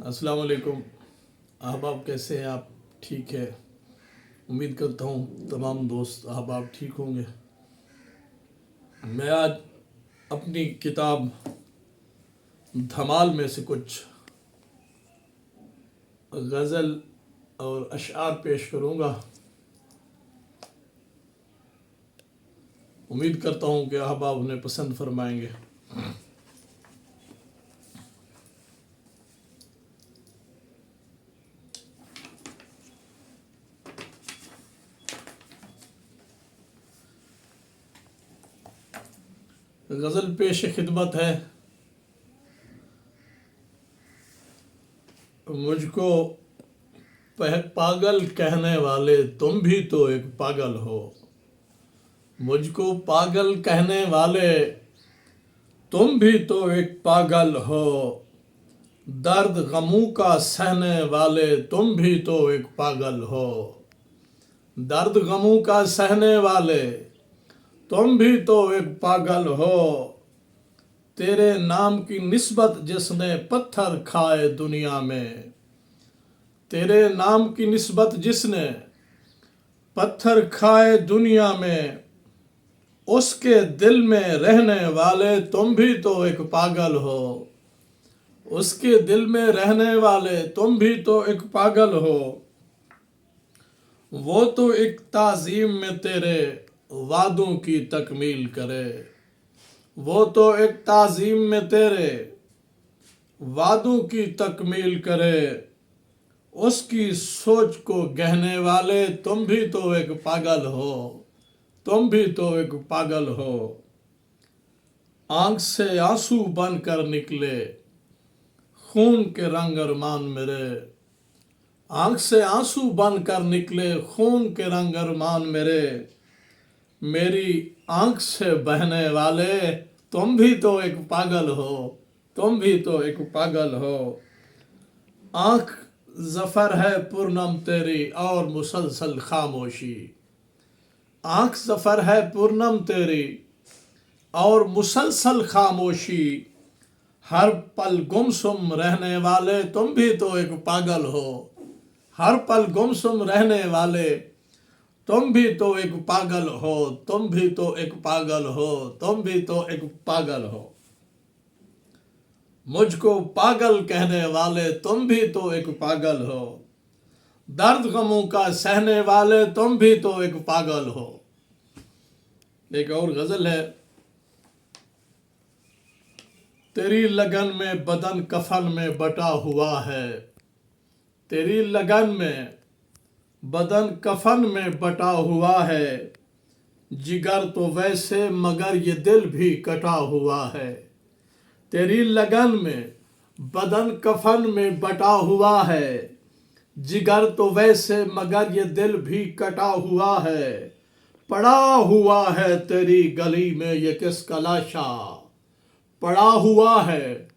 السلام علیکم احباب، کیسے ہیں آپ؟ ٹھیک ہے، امید کرتا ہوں تمام دوست احباب ٹھیک ہوں گے۔ میں آج اپنی کتاب دھمال میں سے کچھ غزل اور اشعار پیش کروں گا۔ امید کرتا ہوں کہ احباب انہیں پسند فرمائیں گے۔ غزل پیش خدمت ہے۔ مجھ کو پاگل کہنے والے تم بھی تو ایک پاگل ہو۔ مجھ کو پاگل کہنے والے تم بھی تو ایک پاگل ہو۔ درد غموں کا سہنے والے تم بھی تو ایک پاگل ہو۔ درد غموں کا سہنے والے تم بھی تو ایک پاگل ہو۔ تیرے نام کی نسبت جس نے پتھر کھائے دنیا میں، تیرے نام کی نسبت جس نے پتھر کھائے دنیا میں، اس کے دل میں رہنے والے تم بھی تو ایک پاگل ہو۔ اس کے دل میں رہنے والے تم بھی تو ایک پاگل ہو۔ وہ تو ایک تعظیم میں تیرے وعدوں کی تکمیل کرے۔ وہ تو ایک تعظیم میں تیرے وعدوں کی تکمیل کرے۔ اس کی سوچ کو گہنے والے تم بھی تو ایک پاگل ہو۔ تم بھی تو ایک پاگل ہو۔ آنکھ سے آنسو بن کر نکلے خون کے رنگ ارمان میرے۔ آنکھ سے آنسو بن کر نکلے خون کے رنگ ارمان میرے۔ میری آنکھ سے بہنے والے تم بھی تو ایک پاگل ہو۔ تم بھی تو ایک پاگل ہو۔ آنکھ ظفر ہے پورنم تیری اور مسلسل خاموشی۔ آنکھ ظفر ہے پورنم تیری اور مسلسل خاموشی۔ ہر پل گمسم رہنے والے تم بھی تو ایک پاگل ہو۔ ہر پل گمسم رہنے والے تم بھی تو ایک پاگل ہو۔ تم بھی تو ایک پاگل ہو۔ تم بھی تو ایک پاگل ہو۔ مجھ کو پاگل کہنے والے تم بھی تو ایک پاگل ہو۔ درد غموں کا سہنے والے تم بھی تو ایک پاگل ہو۔ ایک اور غزل ہے۔ تیری لگن میں بدن کفن میں بٹا ہوا ہے۔ تیری لگن میں بدن کفن میں بٹا ہوا ہے۔ جگر تو ویسے مگر یہ دل بھی کٹا ہوا ہے۔ تیری لگن میں بدن کفن میں بٹا ہوا ہے۔ جگر تو ویسے مگر یہ دل بھی کٹا ہوا ہے۔ پڑا ہوا ہے تیری گلی میں یہ کس کا لاشا۔ پڑا ہوا ہے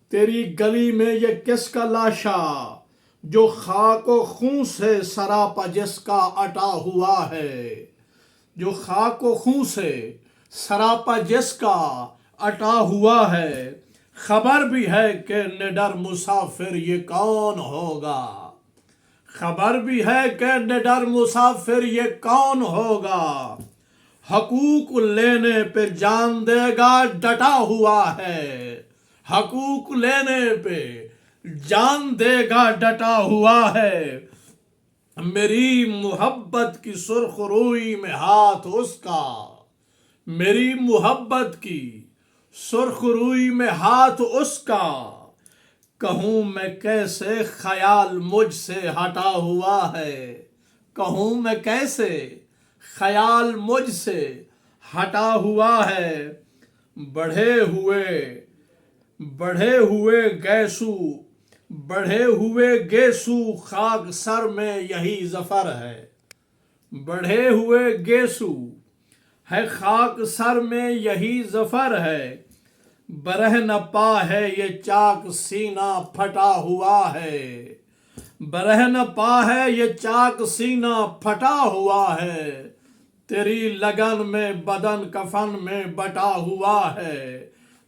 تیری گلی میں یہ کس کا لاشا، جو خاک و خون سے سراپا جس کا اٹا ہوا ہے۔ جو خاک و خون سے سراپا جس کا اٹا ہوا ہے۔ خبر بھی ہے کہ نڈر مسافر یہ کون ہوگا۔ خبر بھی ہے کہ نڈر مسافر یہ کون ہوگا۔ حقوق لینے پہ جان دے گا ڈٹا ہوا ہے۔ حقوق لینے پہ جان دے گا ڈٹا ہوا ہے۔ میری محبت کی سرخ روئی میں ہاتھ اس کا۔ میری محبت کی سرخ روئی میں ہاتھ اس کا۔ کہوں میں کیسے خیال مجھ سے ہٹا ہوا ہے۔ کہوں میں کیسے خیال مجھ سے ہٹا ہوا ہے۔ بڑھے ہوئے گیسو بڑھے ہوئے گیسو خاک سر میں یہی ظفر ہے۔ بڑھے ہوئے گیسو ہے خاک سر میں یہی ظفر ہے۔ برہ نہ پا ہے یہ چاک سینہ پھٹا ہوا ہے۔ برہ نہ پا ہے یہ چاک سینہ پھٹا ہوا ہے۔ تیری لگن میں بدن کفن میں بٹا ہوا ہے۔